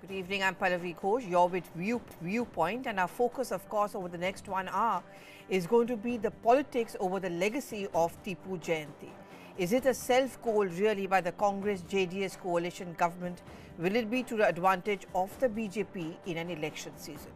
Good evening, I'm Pallavi Ghosh. You're with Viewpoint, and our focus, of course, over the next 1 hour is going to be the politics over the legacy of Tipu Jayanti. Is it a self-goal really by the Congress-JDS coalition government? Will it be to the advantage of the BJP in an election season?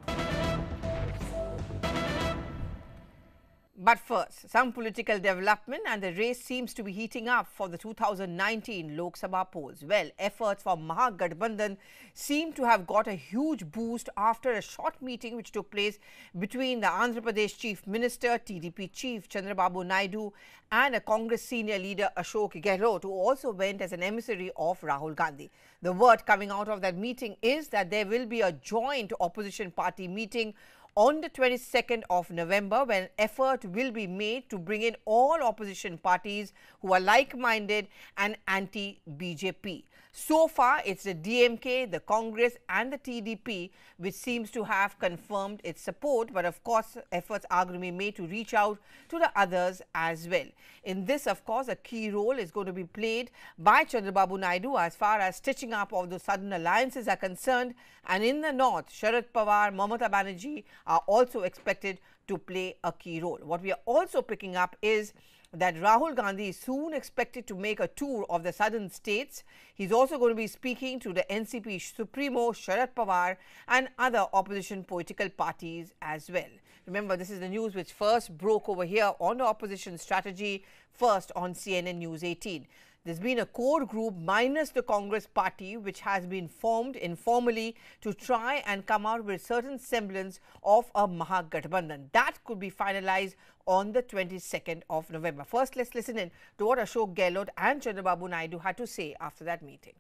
But first, some political development, and the race seems to be heating up for the 2019 Lok Sabha polls. Well, efforts for Mahagathbandhan seem to have got a huge boost after a short meeting which took place between the Andhra Pradesh Chief Minister, TDP Chief Chandrababu Naidu, and a Congress senior leader Ashok Gehlot, who also went as an emissary of Rahul Gandhi. The word coming out of that meeting is that there will be a joint opposition party meeting on the 22nd of November, when effort will be made to bring in all opposition parties who are like-minded and anti-BJP. So far, it's the DMK, the Congress and the TDP which seems to have confirmed its support, but of course, efforts are going to be made to reach out to the others as well. In this, of course, a key role is going to be played by Chandrababu Naidu as far as stitching up of the southern alliances are concerned, and in the north, Sharad Pawar, Mamata Banerjee are also expected to play a key role. What we are also picking up is that Rahul Gandhi is soon expected to make a tour of the southern states. He's also going to be speaking to the NCP Supremo Sharad Pawar and other opposition political parties as well. Remember, this is the news which first broke over here on the opposition strategy, first on CNN News 18. There's been a core group minus the Congress party which has been formed informally to try and come out with certain semblance of a Mahagathbandhan. That could be finalized on the 22nd of November. First, let's listen in to what Ashok Gehlot and Chandrababu Naidu had to say after that meeting.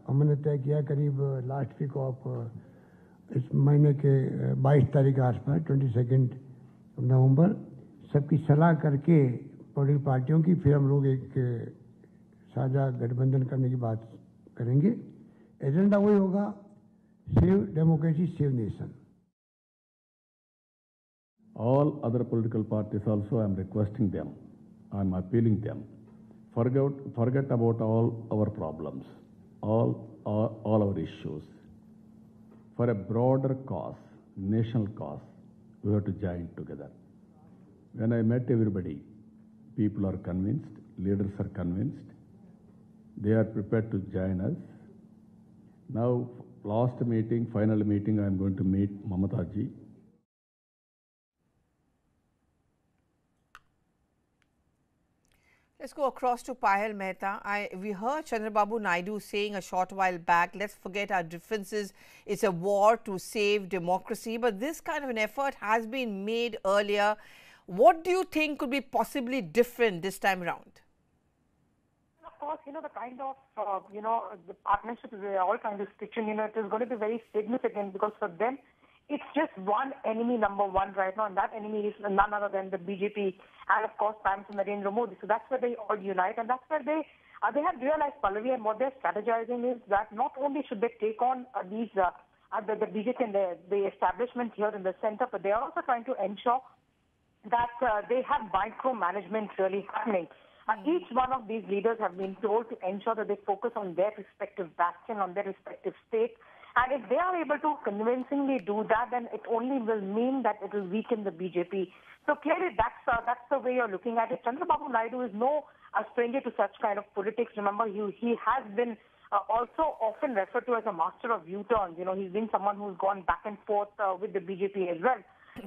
हमने तय किया करीब last week of इस महीने के 22 तारीख के आसपास 22 नवंबर सबकी सलाह करके पॉलिटिकल पार्टियों की फिर हम लोग एक साझा गठबंधन करने की बात करेंगे। एजेंडा वही होगा, save democracy, save nation. All other political parties also, I am requesting them, I am appealing them, forget about all our problems, all our issues. For a broader cause, national cause, we have to join together. When I met everybody, people are convinced, leaders are convinced, they are prepared to join us. Now, last meeting, final meeting, I am going to meet Mamata ji. Let's go across to Payal Mehta. We heard Chandrababu Naidu saying a short while back, let's forget our differences, it's a war to save democracy, but this kind of an effort has been made earlier. What do you think could be possibly different this time around? Of course, the kind of, the partnerships they are all kind of stitching, it is going to be very significant because for them, it's just one enemy, number one right now, and that enemy is none other than the BJP and, of course, Prime Minister Narendra Modi. So that's where they all unite, and that's where they have realized, Pallavi, and what they're strategizing is that not only should they take on the BJP and the establishment here in the center, but they are also trying to ensure that they have micromanagement really happening. Each one of these leaders have been told to ensure that they focus on their respective bastion, on their respective state. And if they are able to convincingly do that, then it only will mean that it will weaken the BJP. So clearly that's the way you're looking at it. Chandrababu Naidu is no stranger to such kind of politics. Remember, he has been also often referred to as a master of U-turns. He's been someone who's gone back and forth with the BJP as well.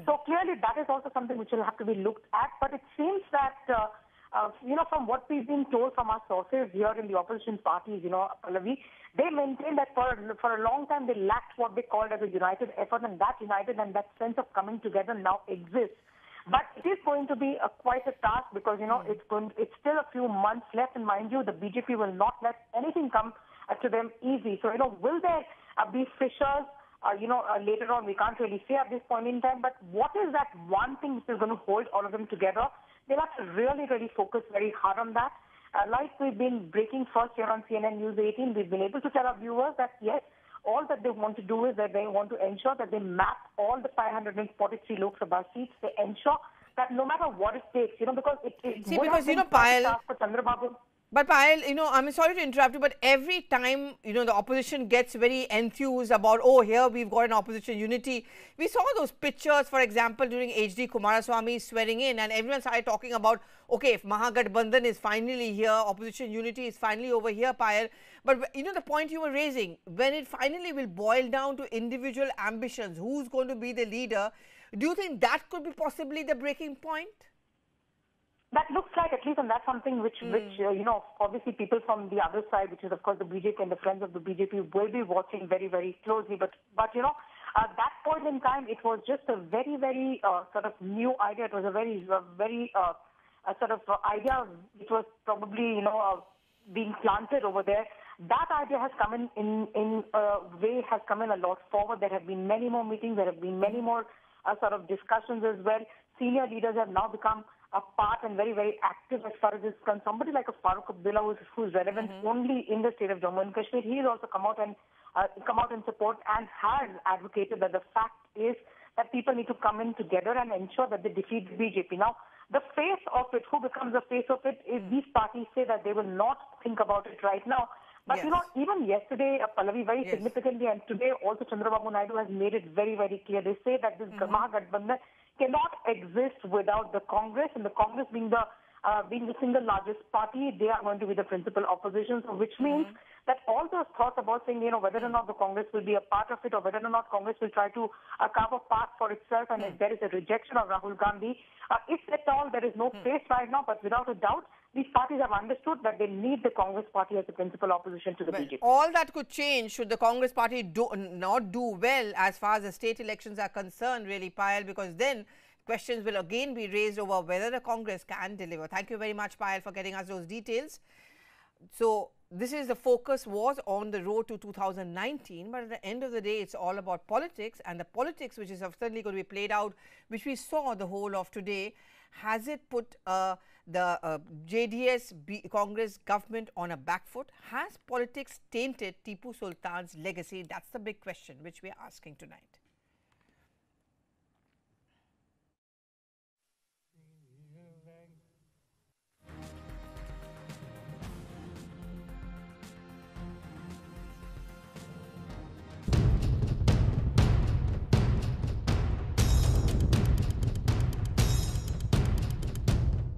So clearly that is also something which will have to be looked at. But it seems that, from what we've been told from our sources here in the opposition parties, Pallavi, they maintain that for a long time they lacked what they called as a united effort, and that united and that sense of coming together now exists. But it is going to be quite a task because, it's still a few months left, and mind you, the BJP will not let anything come to them easy. So, will there be fissures? Later on, we can't really say at this point in time, but what is that one thing which is going to hold all of them together? They'll have to really, really focus very hard on that. Like we've been breaking first here on CNN News 18, we've been able to tell our viewers that, yes, all that they want to do is that they want to ensure that they map all the 543 Lok Sabha seats. They ensure that no matter what it takes, because it See, because, Payal, for Chandrababu. But Payal, I'm sorry to interrupt you, but every time, the opposition gets very enthused about, oh, here we've got an opposition unity. We saw those pictures, for example, during H.D. Kumaraswamy swearing in, and everyone started talking about, okay, if Mahagathbandhan is finally here, opposition unity is finally over here, Payal. But, the point you were raising, when it finally will boil down to individual ambitions, who's going to be the leader, do you think that could be possibly the breaking point? That looks like, at least, and that's something which obviously people from the other side, which is of course the BJP and the friends of the BJP, will be watching very, very closely. But at that point in time, it was just a very, very sort of new idea. It was a very sort of idea which was probably being planted over there. That idea has come in a way, has come in a lot forward. There have been many more meetings. There have been many more sort of discussions as well. Senior leaders have now become a part and very, very active as far as this is concerned. Somebody like a Farooq Abdullah, who's relevant only in the state of Jammu and Kashmir, he has also come out in support and has advocated that the fact is that people need to come in together and ensure that they defeat the BJP. Now, the face of it, who becomes the face of it, is these parties say that they will not think about it right now. But, even yesterday, Pallavi, very significantly, and today also Chandrababu Naidu has made it very, very clear. They say that this Mahagathbandhan cannot exist without the Congress, and the Congress being the single largest party, they are going to be the principal opposition. So which means that all those thoughts about saying, whether or not the Congress will be a part of it, or whether or not Congress will try to carve a path for itself, and if there is a rejection of Rahul Gandhi, if at all there is no face right now, but without a doubt, these parties have understood that they need the Congress party as the principal opposition to the BJP. All that could change should the Congress party not do well as far as the state elections are concerned, really, Payal, because then questions will again be raised over whether the Congress can deliver. Thank you very much, Payal, for getting us those details. So, this is the focus was on the road to 2019, but at the end of the day, it's all about politics, and the politics which is certainly going to be played out, which we saw the whole of today. Has it put the JDS Congress government on a back foot? Has politics tainted Tipu Sultan's legacy? That's the big question which we are asking tonight.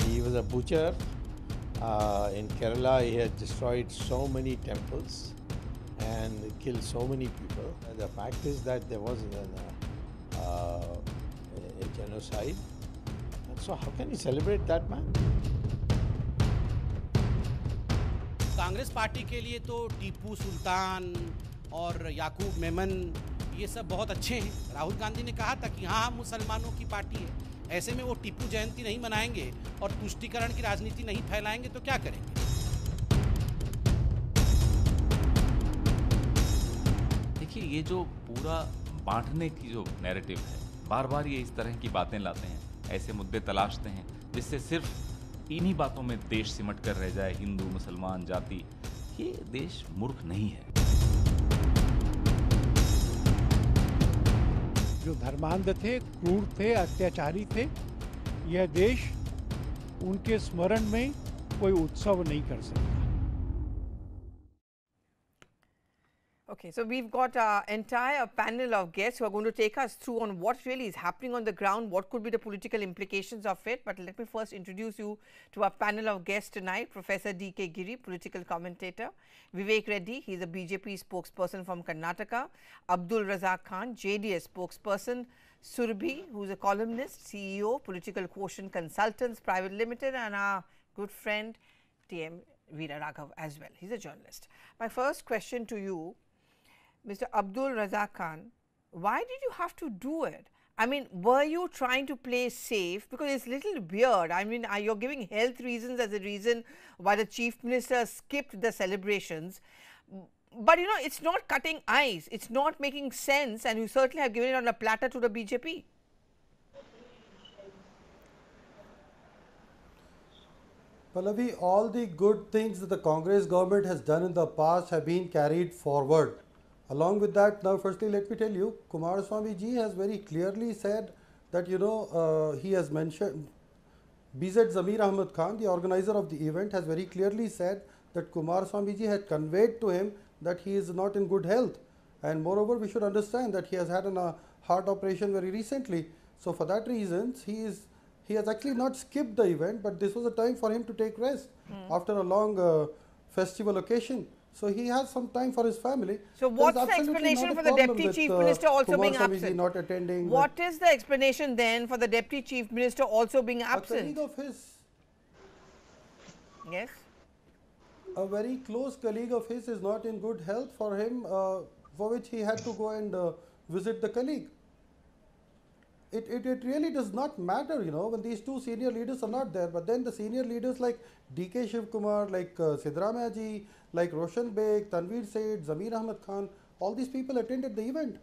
He was a butcher. In Kerala, he had destroyed so many temples and killed so many people. The fact is that there was a genocide. And so how can you celebrate that, man? Congress party के लिए तो टीपू सुल्तान और याकूब मेमन ये सब बहुत अच्छे हैं। राहुल गांधी ने कहा था कि हाँ, हम मुसलमानों की पार्टी है। ऐसे में वो टीपू जयंती नहीं मनाएंगे और तुष्टीकरण की राजनीति नहीं फैलाएंगे तो क्या करेंगे? देखिए, ये जो पूरा बांटने की जो नैरेटिव है, बार बार ये इस तरह की बातें लाते हैं, ऐसे मुद्दे तलाशते हैं जिससे सिर्फ इन्हीं बातों में देश सिमट कर रह जाए, हिंदू मुसलमान जाति। ये देश मूर्ख नहीं है। जो धर्मांध थे, क्रूर थे, अत्याचारी थे, यह देश उनके स्मरण में कोई उत्सव नहीं कर सकता। Okay, so we've got our entire panel of guests who are going to take us through on what really is happening on the ground, what could be the political implications of it. But let me first introduce you to our panel of guests tonight. Professor D.K. Giri, political commentator. Vivek Reddy, he's a BJP spokesperson from Karnataka. Abdul Razak Khan, JDS spokesperson. Surbhi, who's a columnist, CEO, Political Quotient Consultants Private Limited, and our good friend T.M. Veera Raghav as well. He's a journalist. My first question to you, Mr. Abdul Razak Khan, why did you have to do it? I mean, were you trying to play safe? Because it's a little weird. I mean, you're giving health reasons as a reason why the Chief Minister skipped the celebrations. But, you know, it's not cutting ice. It's not making sense. And you certainly have given it on a platter to the BJP. Pallavi, all the good things that the Congress government has done in the past have been carried forward. Along with that, now firstly let me tell you, Kumaraswamy ji has very clearly said that, he has mentioned BZ Zamir Ahmed Khan, the organizer of the event, has very clearly said that Kumaraswamy ji had conveyed to him that he is not in good health, and moreover we should understand that he has had a heart operation very recently. So for that reason he has actually not skipped the event, but this was a time for him to take rest after a long festival occasion. So he has some time for his family. So what's the explanation for the Deputy Chief Minister also being absent? Not attending. What is the explanation then for the Deputy Chief Minister also being absent? A colleague of his. Yes. A very close colleague of his is not in good health for him, for which he had to go and visit the colleague. It really does not matter, you know, when these two senior leaders are not there, but then the senior leaders like DK Shivkumar, like Sidramaiah ji, like Roshan Beg, Tanveer Seth, Zamir Ahmed Khan, all these people attended the event.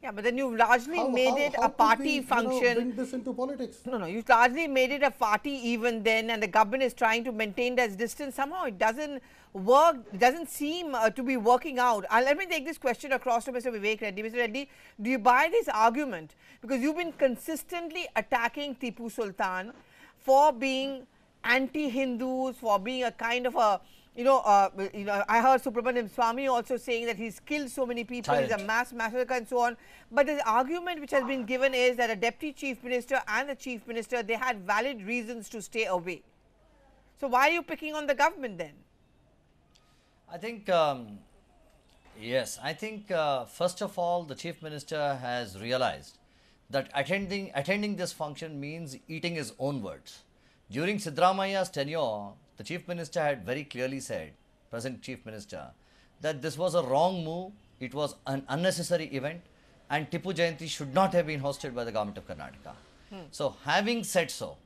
Yeah, but then you've largely made it a party function. Bring this into politics? No, you've largely made it a party even then, and the government is trying to maintain that distance. Somehow it doesn't work, doesn't seem to be working out. Let me take this question across to Mr. Vivek Reddy. Mr. Reddy, do you buy this argument? Because you've been consistently attacking Tipu Sultan for being anti-Hindus, for being a kind of a, I heard Subramaniam Swamy also saying that he's killed so many people, he's a mass massacre and so on. But the argument which has been given is that a Deputy Chief Minister and the Chief Minister, they had valid reasons to stay away. So why are you picking on the government then? I think, yes, I think first of all, the Chief Minister has realized that attending this function means eating his own words. During Sidramaiah's tenure, the Chief Minister had very clearly said, present Chief Minister, that this was a wrong move, it was an unnecessary event, and Tipu Jayanti should not have been hosted by the government of Karnataka. So having said so,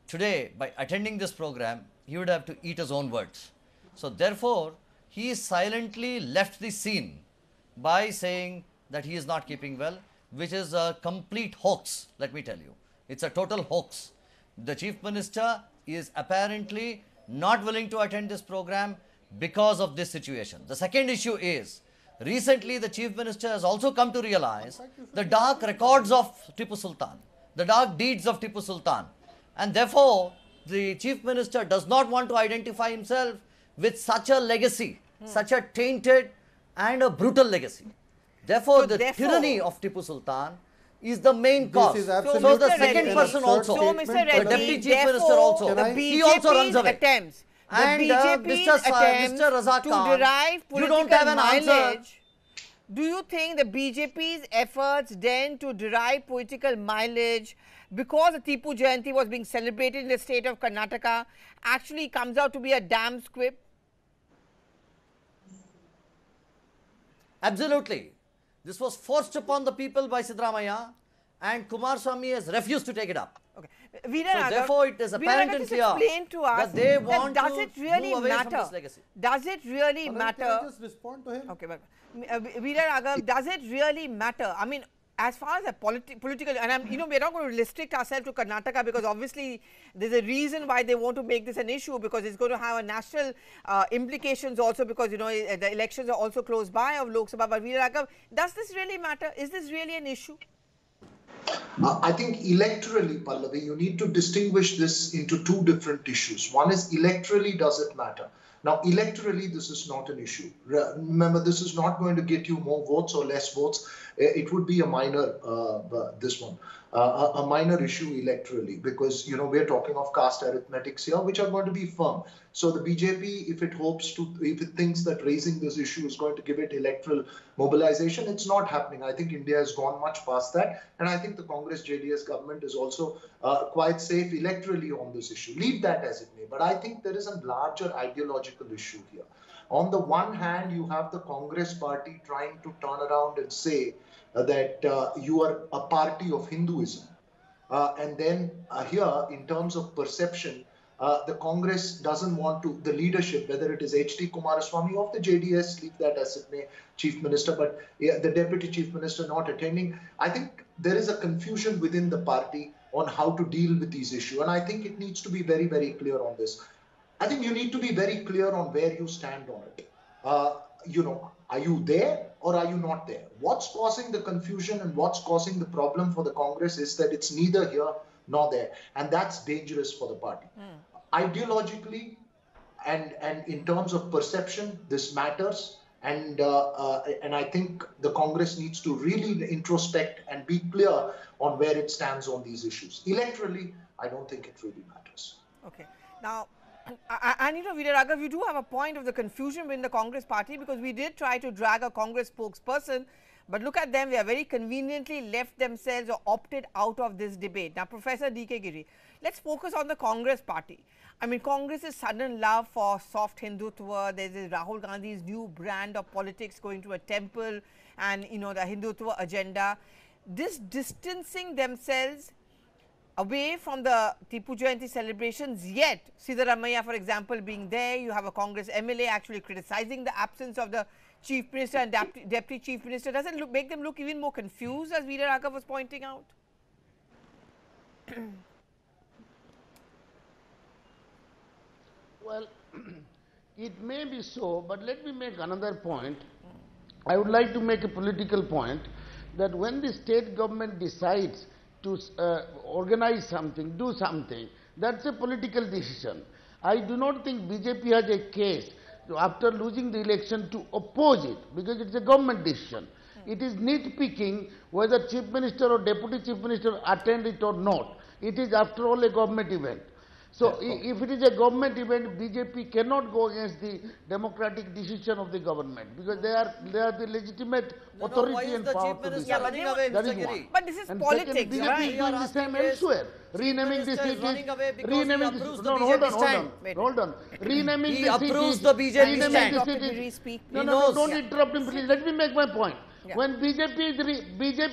today by attending this program, he would have to eat his own words. So therefore, he silently left the scene by saying that he is not keeping well, which is a complete hoax, let me tell you. It's a total hoax. The Chief Minister is apparently not willing to attend this program because of this situation. The second issue is, recently the Chief Minister has also come to realize the dark records of Tipu Sultan, the dark deeds of Tipu Sultan, and therefore the Chief Minister does not want to identify himself with such a legacy, such a tainted and a brutal legacy. Therefore, the tyranny of Tipu Sultan is the main cause. So the second person also, Mr. Reddy, the Deputy Chief Minister also, he also runs away. And Mr. Raza Khan, you don't have an answer. Do you think the BJP's efforts then to derive political mileage because Tipu Jayanti was being celebrated in the state of Karnataka actually comes out to be a damn squib? Absolutely. This was forced upon the people by Sidramaiah, and Kumaraswamy has refused to take it up. Okay. So therefore, it is apparent and clear that they want to move away from this legacy. Does it really matter? Can I just respond to him? Okay, but Veera Raghav, does it really matter? I mean, as far as a political, and we're not going to restrict ourselves to Karnataka because obviously there's a reason why they want to make this an issue, because it's going to have a national implications also, because the elections are also close by of Lok Sabha. But Veera Raghav, does this really matter? Is this really an issue? I think electorally, Pallavi, you need to distinguish this into two different issues. One is electorally, does it matter? Now, electorally, this is not an issue. Remember, this is not going to get you more votes or less votes. It would be a minor, a minor issue electorally, because, we're talking of caste arithmetics here, which are going to be firm. So the BJP, if it thinks that raising this issue is going to give it electoral mobilization, it's not happening. I think India has gone much past that. And I think the Congress-JDS government is also quite safe electorally on this issue. Leave that as it may. But I think there is a larger ideological issue here. On the one hand, you have the Congress party trying to turn around and say that you are a party of Hinduism. And then here, in terms of perception, the Congress doesn't want to, the leadership, whether it is H.D. Kumaraswamy of the JDS, leave that as it may, Chief Minister, but the Deputy Chief Minister not attending. I think there is a confusion within the party on how to deal with these issues. And I think it needs to be very, very clear on this. I think you need to be very clear on where you stand on it. Are you there or are you not there? What's causing the confusion and what's causing the problem for the Congress is that it's neither here nor there. And that's dangerous for the party. Ideologically and in terms of perception, this matters. And I think the Congress needs to really introspect and be clear on where it stands on these issues. Electorally, I don't think it really matters. Okay. Now, and you know, Veera Raghav, you do have a point of the confusion within the Congress party, because we did try to drag a Congress spokesperson, but look at them, they are very conveniently left themselves or opted out of this debate. Now, Professor D.K. Giri, let's focus on the Congress party. I mean, Congress's sudden love for soft Hindutva, there is Rahul Gandhi's new brand of politics, going to a temple, and you know, the Hindutva agenda. This distancing themselves away from the Tipu Jayanti celebrations, yet Siddaramaiah, for example, being there, you have a Congress MLA actually criticizing the absence of the Chief Minister and Deputy Chief Minister. Doesn't it make them look even more confused, as Veera Raghav was pointing out? Well, it may be so, but let me make another point. I would like to make a political point that when the state government decides to organize something, do something, that's a political decision. I do not think BJP has a case after losing the election to oppose it, because it's a government decision. It is nitpicking whether Chief Minister or Deputy Chief Minister attend it or not. It is after all a government event. So if it is a government event, BJP cannot go against the democratic decision of the government, because they are the legitimate authority and power to decide. That is one. But this is and politics, second, BJP right? is doing the same elsewhere. Renaming the cities. Renaming the no, hold on. Renaming the cities. Approves the BJP stand. No, don't interrupt him, please. Let me make my point. When BJP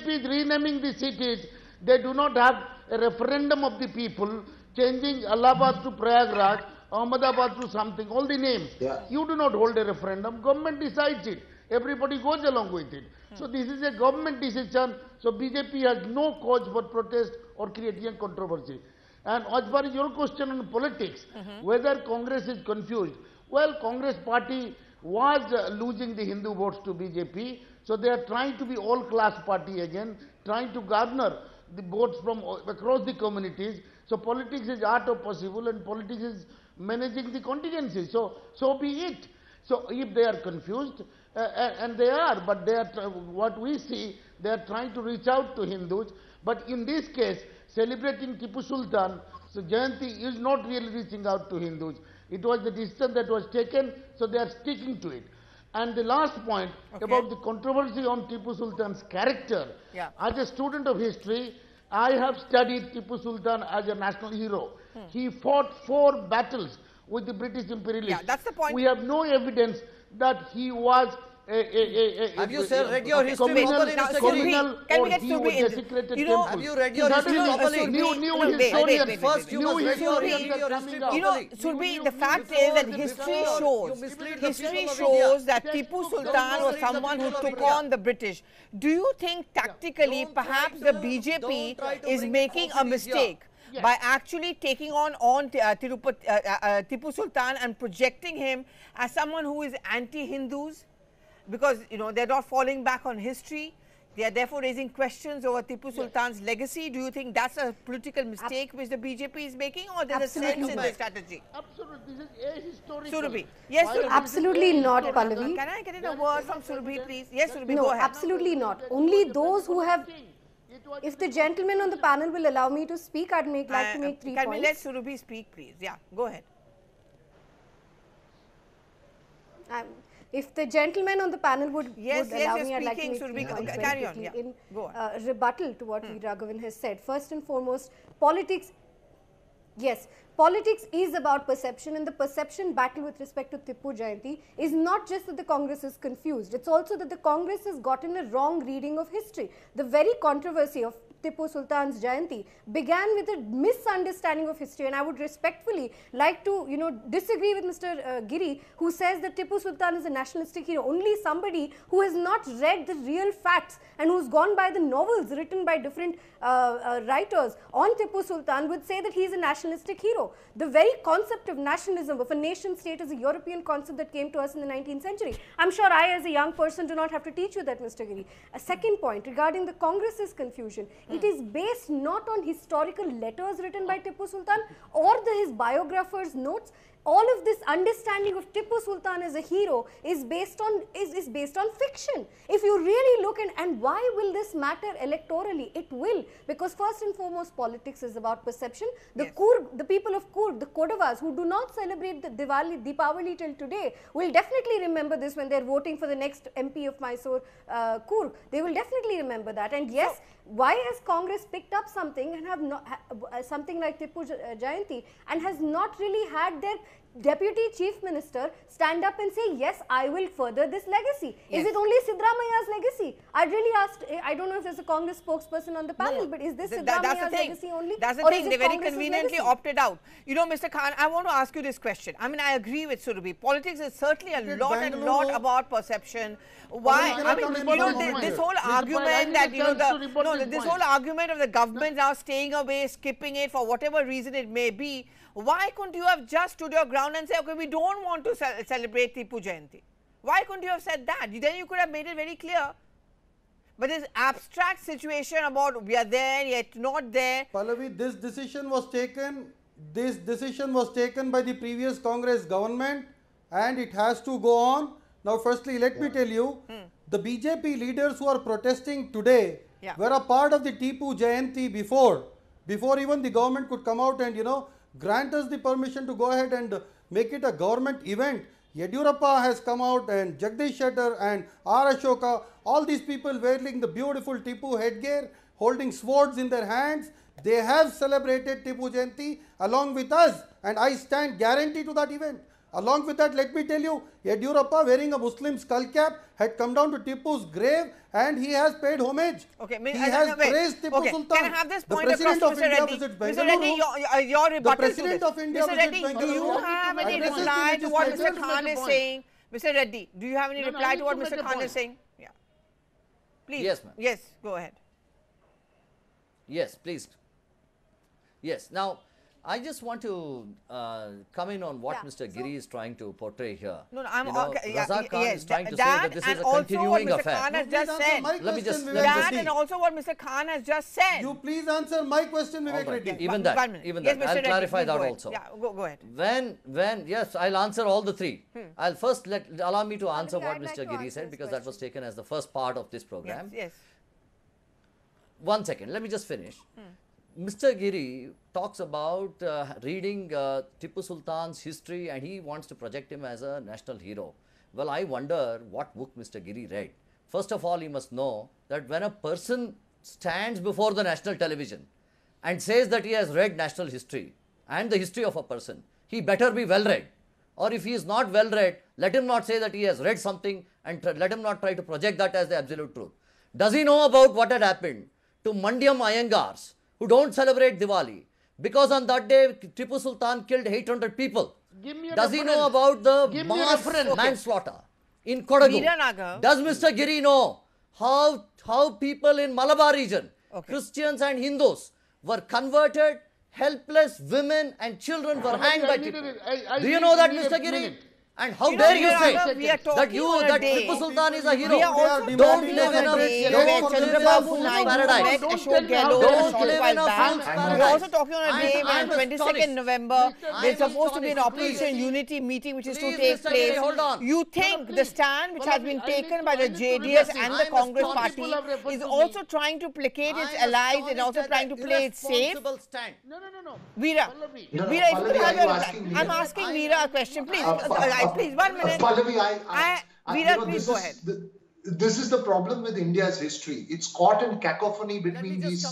is renaming the cities, they do not have a referendum of the people changing Allahabad to Prayagraj, Ahmedabad to something, all the names. You do not hold a referendum. Government decides it. Everybody goes along with it. So this is a government decision. So BJP has no cause for protest or creating a controversy. And as far as your question on politics, whether Congress is confused, well, Congress party was losing the Hindu votes to BJP. So they are trying to be all-class party again, trying to garner the votes from across the communities. So politics is art of possible, and politics is managing the contingencies. So be it. So if they are confused, and they are, but they are what we see, they are trying to reach out to Hindus. But in this case, celebrating Tipu Sultan, so Jayanti is not really reaching out to Hindus. It was the decision that was taken, so they are sticking to it. And the last point about the controversy on Tipu Sultan's character. As a student of history, I have studied Tipu Sultan as a national hero. He fought 4 battles with the British imperialists. That's the point. We have no evidence that he was have you read your history properly, Mr. communal, can we get he was desecrated temple. Have you read your history properly? New historians. First, you must read your history properly. You know, Surbhi, the fact is that history shows that Tipu Sultan was someone who took on the British. Do you think tactically perhaps the BJP is making a mistake by actually taking on Tipu Sultan and projecting him as someone who is anti-Hindus? Because, you know, they're not falling back on history. They are therefore raising questions over Tipu Sultan's legacy. Do you think that's a political mistake which the BJP is making, or there's a sense in the strategy? Absolutely. This is ahistorical. Surabhi. Yes, Surabhi. Absolutely not, Pallavi. Can I get in a word from Surabhi, please? Yes, Surabhi, no, go ahead. Absolutely not. Only those who have... If the gentleman on the panel will allow me to speak, I'd like to make 3 points. Can we let Surabhi speak, please? Yeah, go ahead. If the gentleman on the panel would allow me, I'd like to make Surabhi, 3 points carry on, in go on. Rebuttal to what Veera Raghavan has said. First and foremost, politics, yes, politics is about perception, and the perception battle with respect to Tipu Jayanti is not just that the Congress is confused, it's also that the Congress has gotten a wrong reading of history. The very controversy of Tipu Sultan's Jayanti began with a misunderstanding of history, and I would respectfully like to, disagree with Mr. Giri, who says that Tipu Sultan is a nationalistic hero. Only somebody who has not read the real facts and who's gone by the novels written by different writers on Tipu Sultan would say that he is a nationalistic hero. The very concept of nationalism, of a nation state, is a European concept that came to us in the 19th century. I'm sure I, as a young person, do not have to teach you that, Mr. Giri. A second point regarding the Congress's confusion. It is based not on historical letters written by Tipu Sultan or his biographer's notes. All of this understanding of Tipu Sultan as a hero is based on fiction. If you really look and why will this matter electorally? It will, because first and foremost politics is about perception. The the people of Coorg, the Kodavas who do not celebrate the Deepavali till today will definitely remember this when they are voting for the next MP of Mysore Coorg. They will definitely remember that. And yes, why has Congress picked up something and have not something like Tipu Jayanti and has not really had their Deputy Chief Minister stand up and say, yes, I will further this legacy. Is it only Siddaramaya's legacy? I really asked, I don't know if there's a Congress spokesperson on the panel, but is this Siddaramaya's legacy only? That's the thing, they very conveniently opted out. You know, Mr. Khan, I want to ask you this question. I mean, I agree with Surabhi. Politics is certainly a lot about perception. Why? I mean, you know, this whole argument that, you know, this whole argument of the government now staying away, skipping it for whatever reason it may be, why couldn't you have just stood your ground and say, okay, we don't want to celebrate Tipu Jayanti? Why couldn't you have said that? Then you could have made it very clear. But this abstract situation about we are there, yet not there. Pallavi, this decision was taken by the previous Congress government and it has to go on. Now, firstly, let me tell you, the BJP leaders who are protesting today were a part of the Tipu Jayanti before even the government could come out and, you know, grant us the permission to go ahead and make it a government event. Yediyurappa has come out and Jagdish Shettar and R. Ashoka, all these people wearing the beautiful Tipu headgear, holding swords in their hands. They have celebrated Tipu Jayanti along with us, and I stand guarantee to that event. Along with that, let me tell you, Yediyurappa wearing a Muslim skull cap had come down to Tipu's grave and he has paid homage. Okay, he has praised Tipu Sultan. Can I have this point across to Mr. Reddy? Mr. Reddy, your rebuttal to this. Mr. Reddy, do you have any reply to what Mr. Khan is saying? Mr. Reddy, do you have any reply to what Mr. Khan is saying? Yeah. Please. Yes, ma'am. Yes, go ahead. Yes, please. Yes. Now, I just want to come in on what Mr. Giri is trying to portray here. No, I'm Razak Khan is trying to say that this is a continuing affair. Khan has just said. Let me just and also what Mr. Khan has just said. You please answer my question, Vivek Reddy. Even that, I'll clarify that also. Yeah, go ahead. When, yes, I'll answer all the three. I'll first allow me to answer what Mr. Giri said, because that was taken as the first part of this program. Yes. 1 second, let me just finish. Mr. Giri talks about reading Tipu Sultan's history and he wants to project him as a national hero. Well, I wonder what book Mr. Giri read. First of all, he must know that when a person stands before the national television and says that he has read national history and the history of a person, he better be well read. Or if he is not well read, let him not say that he has read something and let him not try to project that as the absolute truth. Does he know about what had happened to Mandyam Iyengars, who don't celebrate Diwali, because on that day Tipu Sultan killed 800 people? Does he know about the mass manslaughter in Kodagu? Does Mr. Giri know how people in Malabar region, Christians and Hindus, were converted, helpless women and children were hanged by Tipu? Do you know that, Mr. Giri? And how dare you say that Tipu Sultan is a hero? Don't live in a fool's paradise. Don't live in a fool's paradise. We're also talking on a day when 22nd November, there's supposed to be an Operation Unity meeting which is to take place. You think the stand which has been taken by the JDS and the Congress party is also trying to placate its allies and also trying to play it safe? No. Veera, if you could have your reply. I'm asking Veera a question, please. Please, 1 minute. Veera, please go ahead. This is the problem with India's history. It's caught in cacophony between these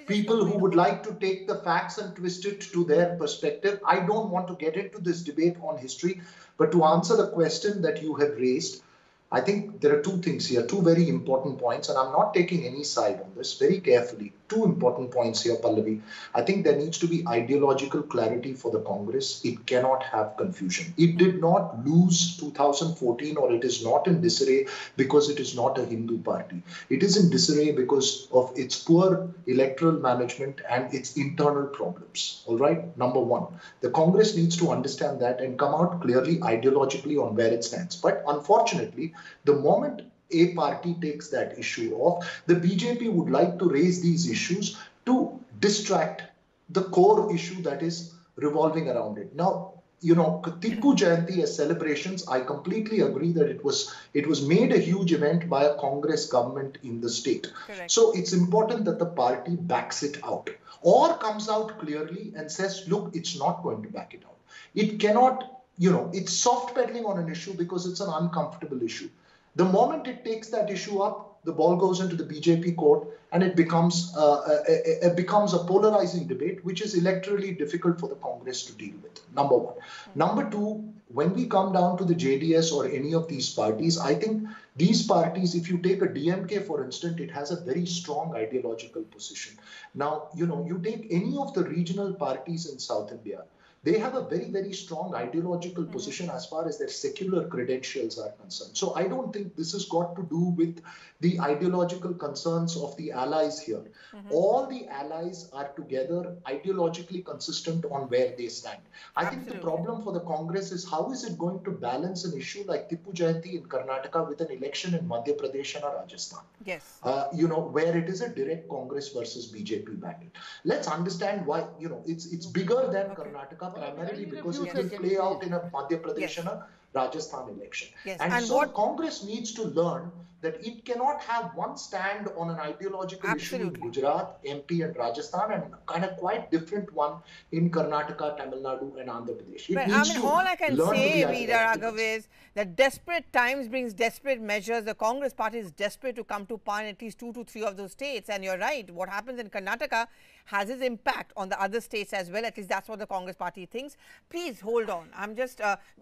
people who would like to take the facts and twist it to their perspective. I don't want to get into this debate on history, but to answer the question that you have raised, I think there are two things here, two very important points, and I'm not taking any side on this, very carefully. Two important points here, Pallavi. I think there needs to be ideological clarity for the Congress. It cannot have confusion. It did not lose 2014, or it is not in disarray because it is not a Hindu party. It is in disarray because of its poor electoral management and its internal problems. All right, number one. The Congress needs to understand that and come out clearly ideologically on where it stands. But unfortunately, the moment a party takes that issue off, the BJP would like to raise these issues to distract the core issue that is revolving around it. Now, Tipu Jayanti as celebrations, I completely agree that it was made a huge event by a Congress government in the state. Correct. So it's important that the party backs it out or comes out clearly and says, look, it's not going to back it out. It cannot, it's soft pedaling on an issue because it's an uncomfortable issue. The moment it takes that issue up, the ball goes into the BJP court and it becomes a polarizing debate, which is electorally difficult for the Congress to deal with, number one. Number two, when we come down to the JDS or any of these parties, I think these parties, if you take a DMK, for instance, it has a very strong ideological position. Now, you take any of the regional parties in South India, they have a very, very strong ideological position as far as their secular credentials are concerned. So I don't think this has got to do with the ideological concerns of the allies here. All the allies are together ideologically consistent on where they stand. I think the problem for the Congress is how is it going to balance an issue like Tipu Jayanti in Karnataka with an election in Madhya Pradesh and Rajasthan? Yes. Where it is a direct Congress versus BJP battle. Let's understand why, it's bigger than Karnataka, primarily because it will play out in a Madhya Pradesh and a Rajasthan election. Yes. And so Congress needs to learn that it cannot have one stand on an ideological issue in Gujarat, MP and Rajasthan and kind of quite different one in Karnataka, Tamil Nadu and Andhra Pradesh. But all I can say, Veera Raghav, is that desperate times brings desperate measures. The Congress party is desperate to come to power in at least 2 to 3 of those states. And you're right, what happens in Karnataka has its impact on the other states as well. At least that's what the Congress party thinks. Please hold on.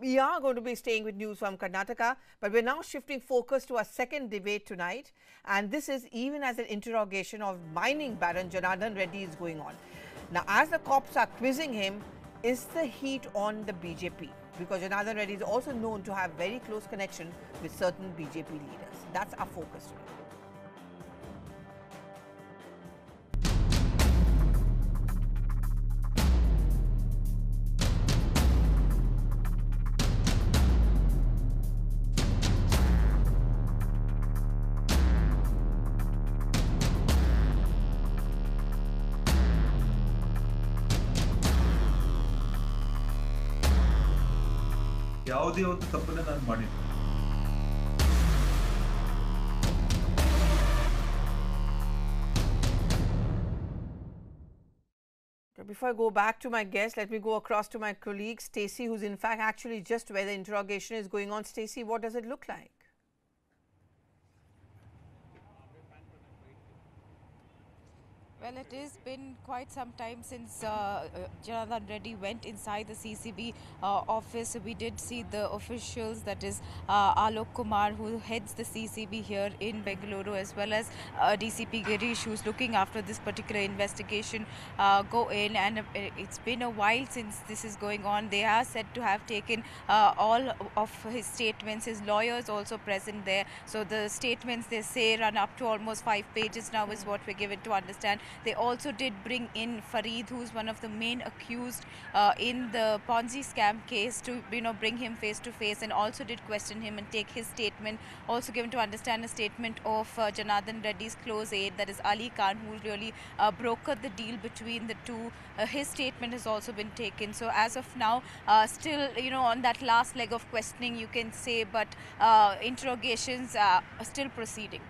We are going to be staying with news from Karnataka, but we're now shifting focus to our second debate tonight. And this is even as an interrogation of mining baron Janardan Reddy is going on. Now, as the cops are quizzing him, is the heat on the BJP? Because Janardan Reddy is also known to have very close connection with certain BJP leaders. That's our focus today. ಯಾವುದೇ ಒಂದು ತಪ್ಪನ್ನ ನಾನು ಮಾಡಿಲ್ಲ. Before I go back to my guest, let me go across to my colleague Stacey, who's in fact actually just where the interrogation is going on. Stacey, what does it look like? Well, it has been quite some time since Janardan Reddy went inside the CCB office. We did see the officials, that is Alok Kumar, who heads the CCB here in Bengaluru, as well as DCP Girish, who's looking after this particular investigation, go in. And it's been a while since this is going on. They are said to have taken all of his statements. His lawyers also present there. So the statements, they say, run up to almost 5 pages now is what we're given to understand. They also did bring in Farid, who's one of the main accused in the Ponzi scam case, to bring him face to face, and also did question him and take his statement. Also given to understand a statement of Janardan Reddy's close aide, that is Ali Khan, who really brokered the deal between the two. His statement has also been taken. So as of now, still on that last leg of questioning, you can say, but interrogations are still proceeding.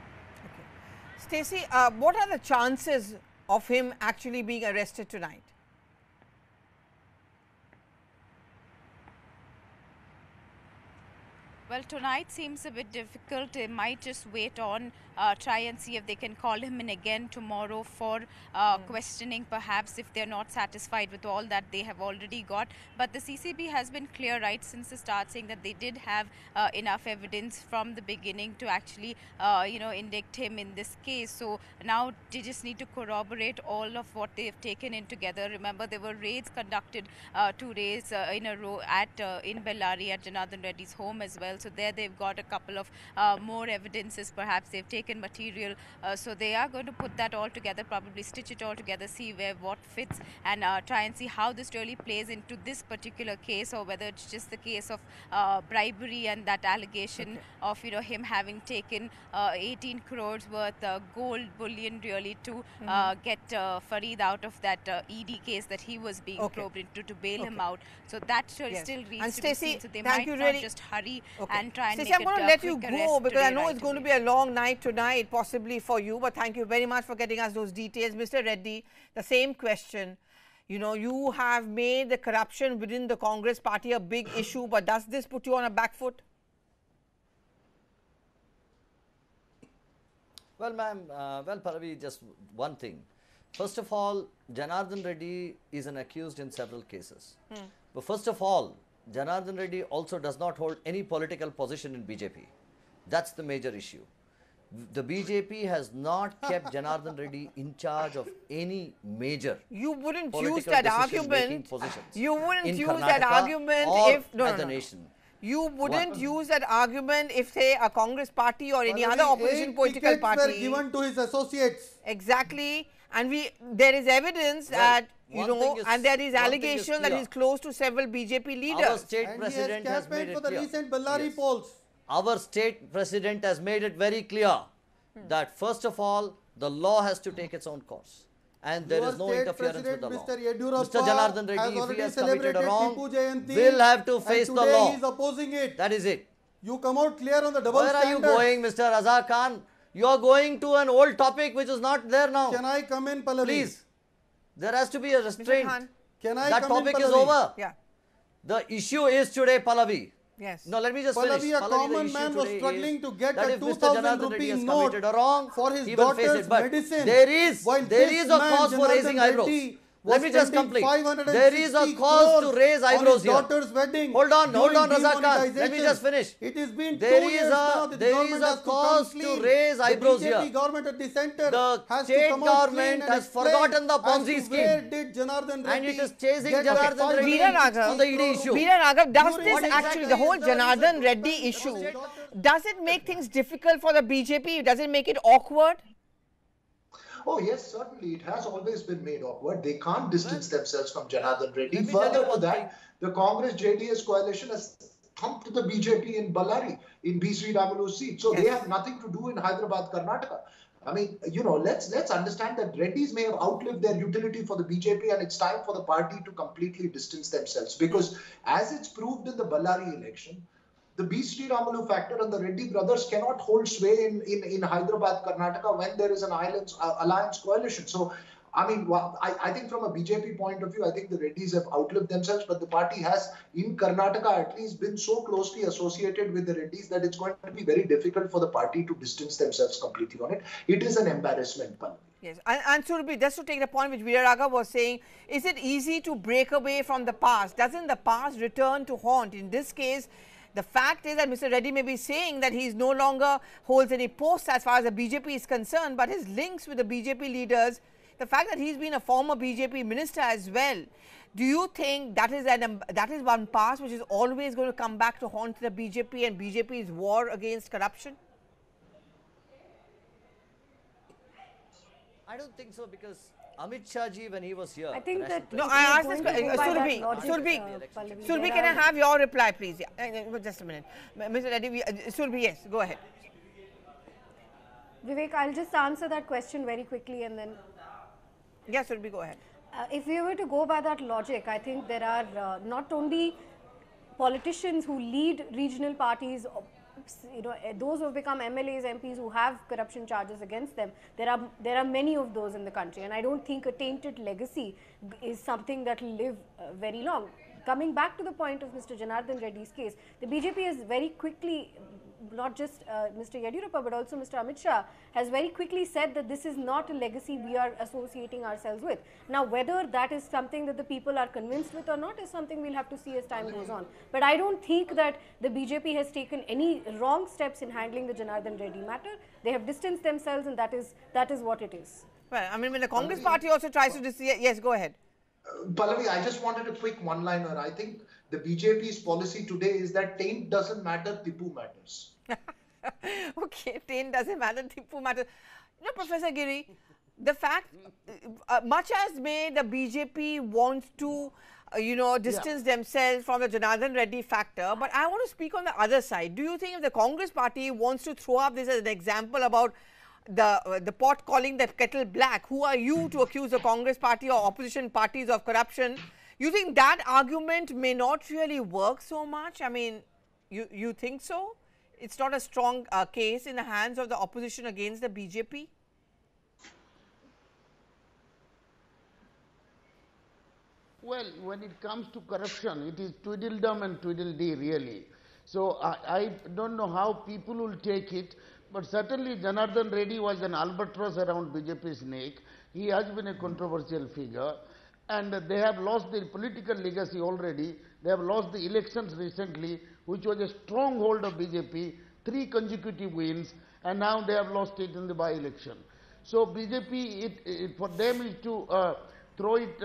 Stacey, what are the chances of him actually being arrested tonight? Well, tonight seems a bit difficult. They might just wait on, try and see if they can call him in again tomorrow for questioning, perhaps, if they're not satisfied with all that they have already got. But the CCB has been clear right since the start, saying that they did have enough evidence from the beginning to actually, indict him in this case. So now they just need to corroborate all of what they've taken in together. Remember, there were raids conducted 2 days in a row in Bellary at Janardan Reddy's home as well. also there they've got a couple of more evidences, perhaps they've taken material, so they are going to put that all together, probably stitch it all together, see where what fits, and try and see how this really plays into this particular case, or whether it's just the case of bribery and that allegation of him having taken 18 crores worth gold bullion really to get Fareed out of that ED case that he was being probed into, to bail him out. So that still needs to be seen. So they might not just hurry and try and make it I'm going to let you go because I know right it's going to be a long night tonight, possibly for you. But thank you very much for getting us those details. Mr. Reddy, the same question. You have made the corruption within the Congress party a big issue, but does this put you on a back foot? Well, ma'am, Pallavi, just one thing. First of all, Janardan Reddy is an accused in several cases. But first of all, Janardan Reddy also does not hold any political position in BJP. That's the major issue. The BJP has not kept Janardan Reddy in charge of any major. You wouldn't use that argument. You wouldn't use that argument if the nation. You wouldn't use that argument if, say, a Congress party or any other opposition political party were given to his associates. Exactly, and there is evidence that and there is allegation that he's close to several BJP leaders. Our state president has made it for the clear. recent Ballari polls. Our state president has made it very clear that first of all, the law has to take its own course. And there is no interference with the law. Mr. Janardan Reddy, if he has committed a wrong, will have to face the law. He is opposing it. That is it. You come out clear on the double standard. Where are you going, Mr. Azhar Khan? You are going to an old topic which is not there now. Can I come in, Pallavi? Please. There has to be a restraint. Can I that come topic in, is over. Yeah. The issue is today, Pallavi. Yes. No, let me just Pallavi, finish. a common man was struggling to get a 2,000 rupee note wrong, for his daughter's medicine. There is a cause for raising eyebrows. Let me just complete. There is a cause to raise eyebrows here. Hold on, Razak Khan. Let me just finish. It has been there is a cause to raise eyebrows here. The government at the center the state government has forgotten the Ponzi scheme. Where did Janardan Reddy and it is chasing Janardan Reddy on the ED issue. Veera Raghav, does this actually, the whole Janardan Reddy issue, does it make things difficult for the BJP? Does it make it awkward? Oh yes, certainly. It has always been made awkward. They can't distance themselves from Janardan Reddy. Further to that, the Congress-JDS coalition has thumped the BJP in Ballari, in B. Sri Ramalu's seat. So they have nothing to do in Hyderabad, Karnataka. I mean, let's understand that Reddys may have outlived their utility for the BJP, and it's time for the party to completely distance themselves. Because as it's proved in the Ballari election, the B. Sri Ramalu factor and the Reddy brothers cannot hold sway in Hyderabad, Karnataka when there is an alliance coalition. So, I mean, I think from a BJP point of view, I think the Reddys have outlived themselves, but the party has in Karnataka at least been so closely associated with the Reddys that it's going to be very difficult for the party to distance themselves completely on it. It is an embarrassment, Pallavi. Yes, and Surabhi, just to take the point which Veera Raghav was saying, is it easy to break away from the past? Doesn't the past return to haunt? In this case, the fact is that Mr. Reddy may be saying that he no longer holds any posts as far as the BJP is concerned, but his links with the BJP leaders, the fact that he's been a former BJP minister as well, do you think that is one past which is always going to come back to haunt the BJP and BJP's war against corruption? I don't think so, because Amit Shah ji, when he was here, I think that no, I asked this question. Surabhi, can I have your reply, please? Yeah. Just a minute, Mr. Reddy. Surabhi, yes, go ahead. Vivek, I'll just answer that question very quickly, and then. Yes, Surabhi, go ahead. If we were to go by that logic, I think there are not only politicians who lead regional parties, those who have become MLAs, MPs who have corruption charges against them, there are many of those in the country, and I don't think a tainted legacy is something that will live very long. Coming back to the point of Mr. Janardan Reddy's case, the BJP has very quickly, not just Mr. Yediyurappa but also Mr. Amit Shah, has very quickly said that this is not a legacy we are associating ourselves with. Now, whether that is something that the people are convinced with or not is something we'll have to see as time goes on. But I don't think that the BJP has taken any wrong steps in handling the Janardan Reddy matter. They have distanced themselves, and that is what it is. Well, I mean, when the Congress party also tries to yes, go ahead. Pallavi, I just wanted a quick one-liner. I think The BJP's policy today is that taint doesn't matter, Tipu matters. Okay, taint doesn't matter, Tipu matters. You know, Professor Giri, the fact, much as may the BJP wants to, distance themselves from the Janardan Reddy factor, but I want to speak on the other side. Do you think if the Congress party wants to throw up this as an example about the pot calling the kettle black, who are you to accuse the Congress party or opposition parties of corruption? You think that argument may not really work so much? I mean, you think so? It's not a strong case in the hands of the opposition against the BJP? Well, when it comes to corruption, it is tweedledum and tweedledee really. So I don't know how people will take it, but certainly Janardan Reddy was an albatross around BJP's neck. He has been a controversial figure, and they have lost their political legacy already. They have lost the elections recently, which was a stronghold of BJP, 3 consecutive wins, and now they have lost it in the by-election. So BJP, for them is to throw it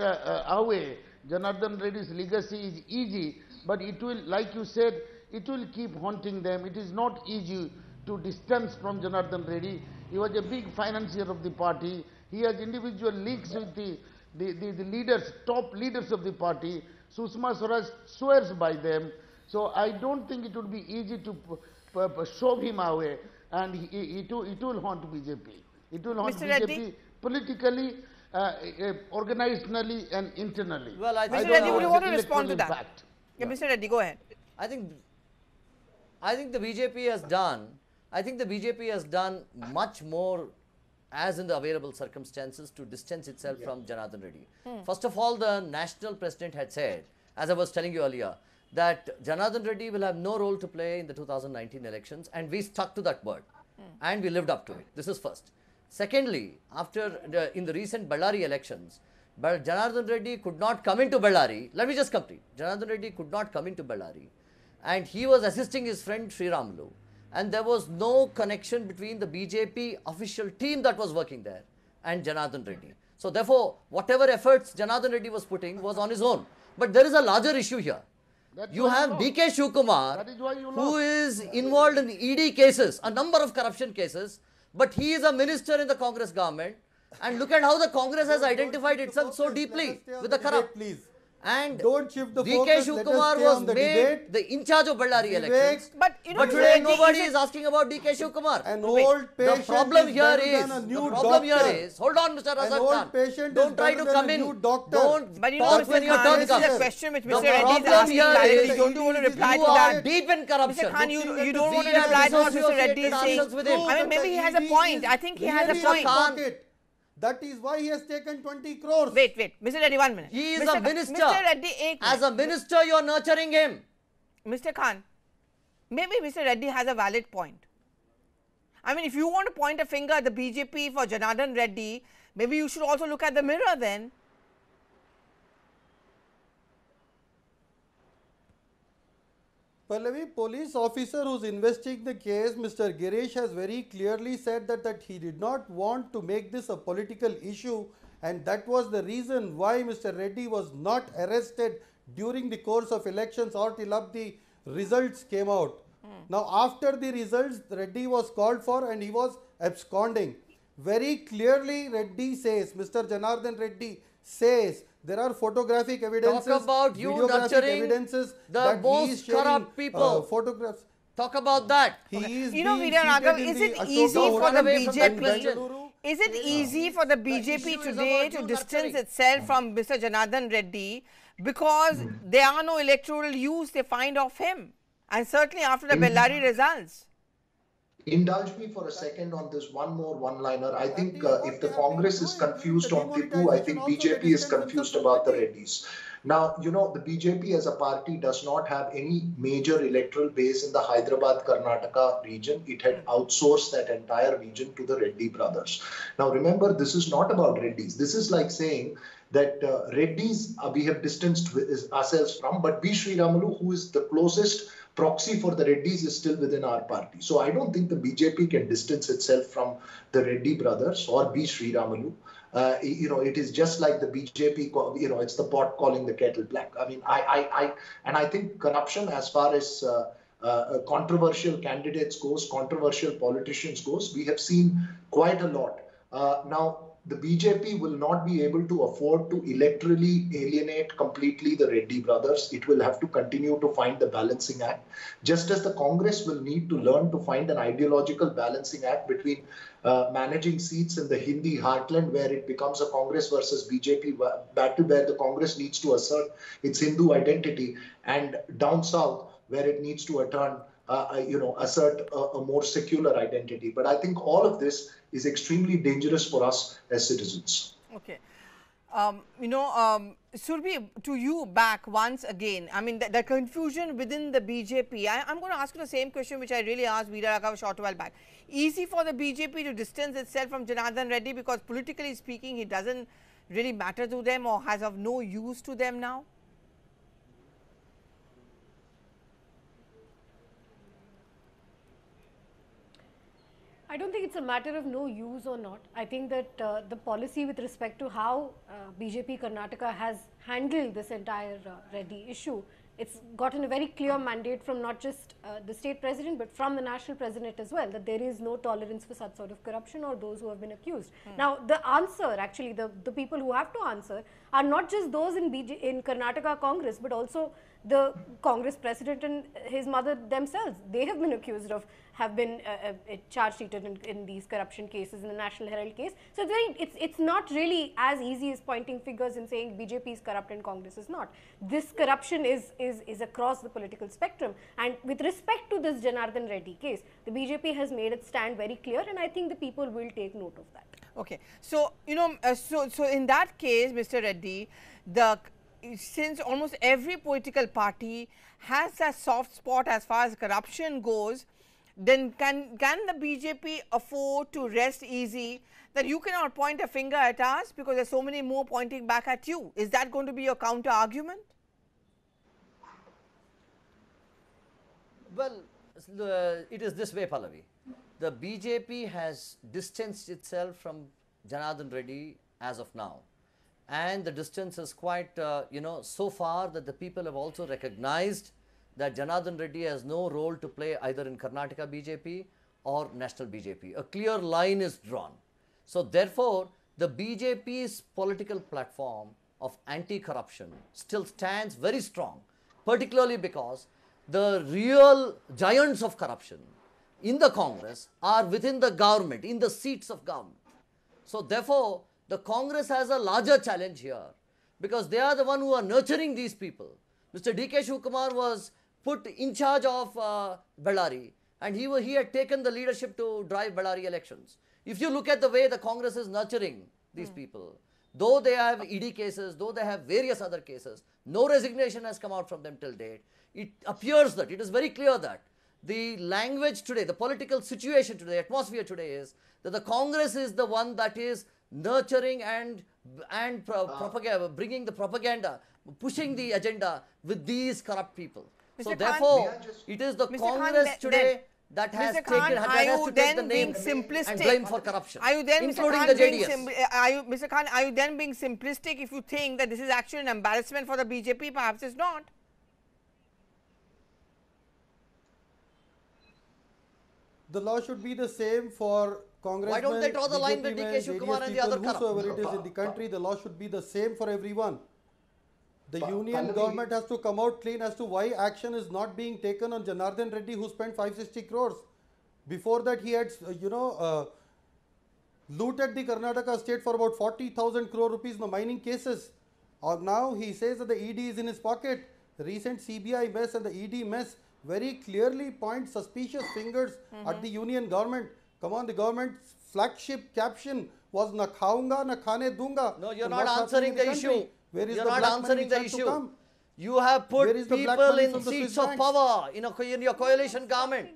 away. Janardan Reddy's legacy is easy, but it will, like you said, it will keep haunting them. It is not easy to distance from Janardan Reddy. He was a big financier of the party. He has individual links with the leaders, top leaders of the party. Sushma Swaraj swears by them. So I don't think it would be easy to shove him away, and it will haunt BJP. It will haunt Mr. BJP Reddy? politically, organizationally and internally. Well, I think Mr. Reddy, would you want to respond to that? Yeah, Mr. Reddy, go ahead. I think the BJP has done. I think the BJP has done much more, as in the available circumstances, to distance itself from Janardan Reddy. First of all, the national president had said, as I was telling you earlier, that Janardan Reddy will have no role to play in the 2019 elections, and we stuck to that word, and we lived up to it. This is first. Secondly, in the recent Bellary elections, Janardan Reddy could not come into Bellary. Let me just complete. Janardan Reddy could not come into Bellary, and he was assisting his friend Sri Ramulu, and there was no connection between the BJP official team that was working there and Janardan Reddy. So therefore, whatever efforts Janardan Reddy was putting was on his own. But there is a larger issue here. You have DK Shivkumar, who is involved in ED cases, a number of corruption cases, but he is a minister in the Congress government, and look at how the Congress has identified itself so deeply with the corrupt. And don't shift the DK focus. Shivkumar was made the in charge of Bellary elections. But today nobody is asking about DK Shivkumar. The problem here is, hold on, Mr. Razak Khan, don't try to come in, don't talk when your turn comes. This is a question which Mr. Reddy is asking directly. Don't you want to reply to that? You are deep in corruption. Mr. Khan, you don't want to reply to what Mr. Reddy is saying. I mean, maybe he has a point. I think he has a point. That is why he has taken 20 crores. Wait, Mr. Reddy, 1 minute. He is a minister. Mr. Reddy, as a minister, you are nurturing him. Mr. Khan, maybe Mr. Reddy has a valid point. I mean, if you want to point a finger at the BJP for Janardan Reddy, maybe you should also look at the mirror then. Pallavi, police officer who's investigating the case, Mr. Girish, has very clearly said that he did not want to make this a political issue, and that was the reason why Mr. Reddy was not arrested during the course of elections or till up the results came out. Now, after the results, Reddy was called for and he was absconding. Very clearly, Reddy says, Mr. Janardan Reddy says, there are photographic evidences, talk about you nurturing evidences the most corrupt people. Photographs. Talk about that. You know, Vidya Raghav, is it easy for the BJP? Is it easy for the BJP today to distance itself from Mr. Janardan Reddy because there are no electoral use they find of him, and certainly after the Bellary results? Indulge me for a second on this one more one-liner. I think if the Congress is confused on Tipu, I think BJP is confused about the Reddys. Now, you know, the BJP as a party does not have any major electoral base in the Hyderabad, Karnataka region. It had outsourced that entire region to the Reddy brothers. Now, remember, this is not about Reddys. This is like saying that Reddys we have distanced ourselves from, but B. Sri Ramulu, who is the closest proxy for the Reddys, is still within our party. So I don't think the BJP can distance itself from the Reddy brothers or B. Sri Ramulu. it is just like the BJP, it's the pot calling the kettle black. I mean, I think corruption, as far as controversial candidates goes, controversial politicians goes, we have seen quite a lot. Now, the BJP will not be able to afford to electorally alienate completely the Reddy brothers. It will have to continue to find the balancing act, just as the Congress will need to learn to find an ideological balancing act between managing seats in the Hindi heartland, where it becomes a Congress versus BJP battle, where the Congress needs to assert its Hindu identity, and down south, where it needs to assert a more secular identity. But I think all of this is extremely dangerous for us as citizens. Okay. Surbhi, to you back once again. I mean, the confusion within the BJP. I'm going to ask you the same question which I really asked Veera Raghav a short while back. Easy for the BJP to distance itself from Janardan Reddy because politically speaking, he doesn't really matter to them or has of no use to them now? I don't think it's a matter of no use or not. I think that the policy with respect to how BJP Karnataka has handled this entire Reddy issue, it's gotten a very clear mandate from not just the state president but from the national president as well, that there is no tolerance for such sort of corruption or those who have been accused. Now, the answer, actually, the people who have to answer are not just those in Karnataka Congress, but also the Congress president and his mother themselves. They have been accused of, have been charge-sheeted in these corruption cases, in the National Herald case. So it's not really as easy as pointing fingers and saying BJP is corrupt and Congress is not. This corruption is across the political spectrum. And with respect to this Janardan Reddy case, the BJP has made its stand very clear, and I think the people will take note of that. Okay. So, so in that case, Mr. Reddy, since almost every political party has a soft spot as far as corruption goes, then can the BJP afford to rest easy that you cannot point a finger at us because there's so many more pointing back at you? Is that going to be your counter argument? Well, it is this way, Pallavi. The BJP has distanced itself from Janardan Reddy as of now. And the distance is quite, so far that the people have also recognized that Janardan Reddy has no role to play either in Karnataka BJP or National BJP. A clear line is drawn. So therefore, the BJP's political platform of anti-corruption still stands very strong, particularly because the real giants of corruption in the Congress are within the government, in the seats of government. So therefore, the Congress has a larger challenge here because they are the one who are nurturing these people. Mr. D.K. Shivakumar was put in charge of Bellary, and he had taken the leadership to drive Bellary elections. If you look at the way the Congress is nurturing these people, though they have ED cases, though they have various other cases, no resignation has come out from them till date. It appears that, it is very clear that the language today, the political situation today, the atmosphere today is that the Congress is the one that is nurturing and bringing the propaganda, pushing the agenda with these corrupt people. Mr. So Khan, therefore, it is the Mr. Congress Khan, today that has to take the name and blame for corruption, are you then, including Mr. Khan, the JDS. Mr. Khan, are you then being simplistic if you think that this is actually an embarrassment for the BJP? Perhaps it's not. The law should be the same for congressmen. Why don't they draw the line with D.K. Shivakumar and the other corrupt? Whosoever it is in the country, the law should be the same for everyone. The union government has to come out clean as to why action is not being taken on Janardan Reddy, who spent 560 crores. Before that, he had, looted the Karnataka state for about 40,000 crore rupees in the mining cases. Or now he says that the ED is in his pocket. The recent CBI mess and the ED mess very clearly point suspicious fingers at the union government. Come on, the government's flagship caption was "Na khaunga, na khane dunga." No, you're not answering the issue. You're not answering the issue. You have put people in seats of power in your coalition government.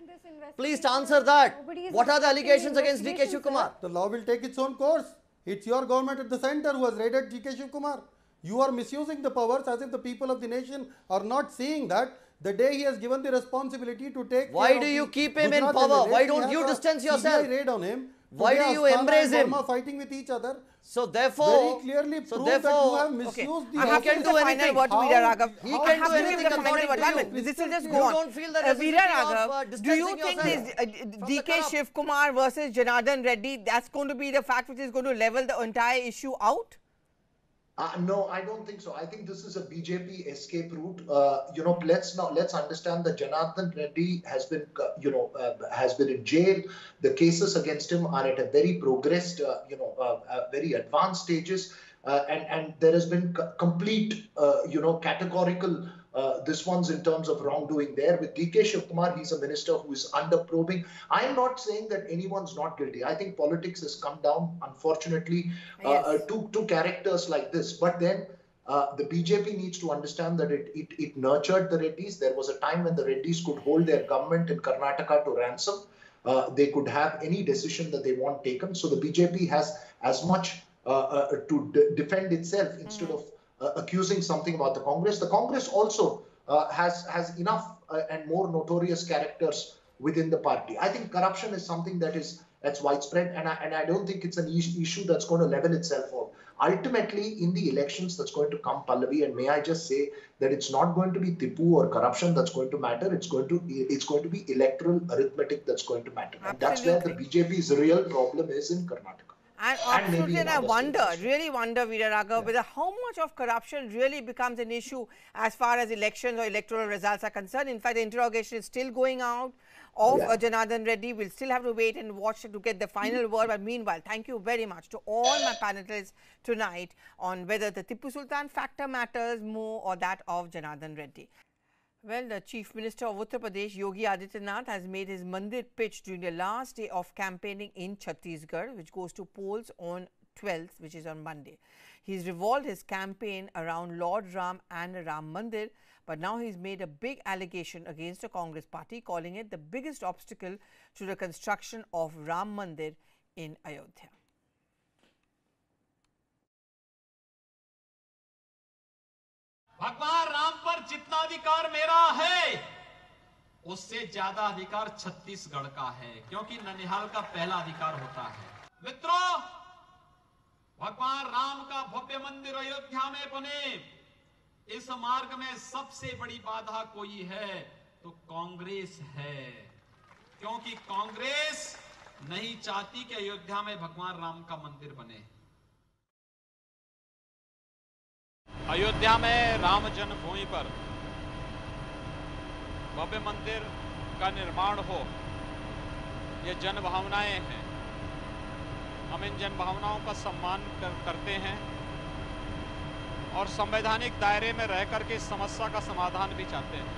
Please answer that. What are the allegations against D.K. Shivakumar? The law will take its own course. It's your government at the center who has raided D.K. Shivakumar. You are misusing the powers as if the people of the nation are not seeing that. The day he has given the responsibility to take Why do you keep him in power? Why don't you distance yourself? CBI raid on him Why do you embrace him? Fighting with each other. So therefore, very clearly prove that you have misused the. He can do anything. He can do anything according to you. This will just go on. Don't feel the necessity of do you think this DK Shiv Kumar versus Janardan Reddy, that's going to be the fact which is going to level the entire issue out? No, I don't think so. I think this is a BJP escape route. Let's understand that Janardan Reddy has been, has been in jail. The cases against him are at a very progressed, very advanced stages, and there has been complete, categorical. This one's in terms of wrongdoing there. With DK Shiv Kumar, he's a minister who is under probing. I'm not saying that anyone's not guilty. I think politics has come down, unfortunately, to characters like this. But then the BJP needs to understand that it nurtured the Reddys. There was a time when the Reddys could hold their government in Karnataka to ransom. They could have any decision that they want taken. So the BJP has as much to defend itself instead of accusing something about the Congress. The Congress also has enough and more notorious characters within the party. I think corruption is something that's widespread, and I don't think it's an issue that's going to level itself out. Ultimately, in the elections that's going to come, Pallavi, and may I just say that it's not going to be Tipu or corruption that's going to matter. It's going to be electoral arithmetic that's going to matter. And that's where the BJP's real problem is in Karnataka. And absolutely, and I really wonder, Veeraraghav, whether how much of corruption really becomes an issue as far as elections or electoral results are concerned. In fact, the interrogation is still going out of Janardan Reddy. We'll still have to wait and watch to get the final word. But meanwhile, thank you very much to all my panelists tonight on whether the Tipu Sultan factor matters more or that of Janardan Reddy. Well, the Chief Minister of Uttar Pradesh, Yogi Adityanath, has made his Mandir pitch during the last day of campaigning in Chhattisgarh, which goes to polls on 12th, which is on Monday. He's revolved his campaign around Lord Ram and Ram Mandir, but now he's made a big allegation against the Congress party, calling it the biggest obstacle to the construction of Ram Mandir in Ayodhya. भगवान राम पर जितना अधिकार मेरा है उससे ज्यादा अधिकार छत्तीसगढ़ का है, क्योंकि ननिहाल का पहला अधिकार होता है। मित्रों, भगवान राम का भव्य मंदिर अयोध्या में बने, इस मार्ग में सबसे बड़ी बाधा कोई है तो कांग्रेस है, क्योंकि कांग्रेस नहीं चाहती कि अयोध्या में भगवान राम का मंदिर बने। अयोध्या में राम जन्मभूमि पर भव्य मंदिर का निर्माण हो, ये जन भावनाएं हैं। हम इन जन भावनाओं का सम्मान करते हैं और संवैधानिक दायरे में रह करके इस समस्या का समाधान भी चाहते हैं।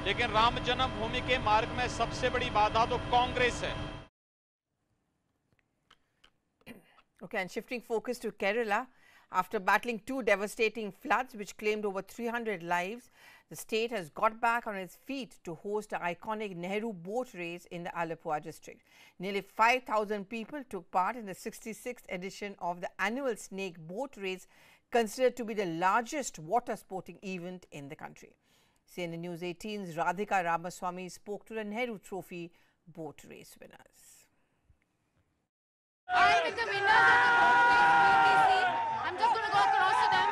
लेकिन राम जन्मभूमि के मार्ग में सबसे बड़ी बाधा तो कांग्रेस है। Okay, and shifting focus to Kerala. After battling two devastating floods which claimed over 300 lives, the state has got back on its feet to host the iconic Nehru boat race in the Alappuzha district. Nearly 5,000 people took part in the 66th edition of the annual snake boat race, considered to be the largest water sporting event in the country. CNN-News18's Radhika Ramaswamy spoke to the Nehru Trophy boat race winners. I am with the winners of the boat race BTC. I'm just going to go across to them.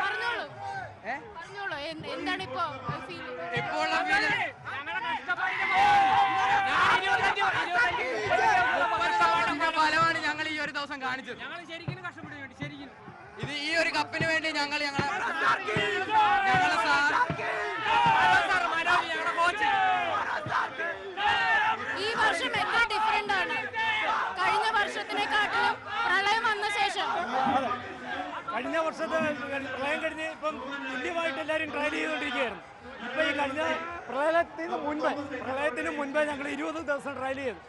Parnolu. Parnolu. Endana ipo feel? Ippolla feel. ഫലമാണ് ഞങ്ങൾ ഈ ഒരു ദിവസം കാണിച്ചത്. ഞങ്ങൾ ശരിക്കും കഷ്ടപ്പെട്ട് ശരിക്കും ഇത് ഈ ഒരു കപ്പിന് വേണ്ടി ഞങ്ങളുടെ കോച്ച് ഈ വർഷം എത്ര ഡിഫറെന്റ് ആണ് കഴിഞ്ഞ വർഷത്തിനെക്കാട്ടിലും പ്രളയം വന്ന ശേഷം? കഴിഞ്ഞ വർഷത്തെ പ്രളയം കഴിഞ്ഞ് ഇപ്പം തുല്യമായിട്ട് എല്ലാവരും ട്രയൽ ചെയ്തുകൊണ്ടിരിക്കുകയായിരുന്നു. ഇപ്പം ഈ കഴിഞ്ഞ പ്രളയത്തിന് മുൻപേ ഞങ്ങൾ 20 ദിവസം ട്രയൽ ചെയ്തു.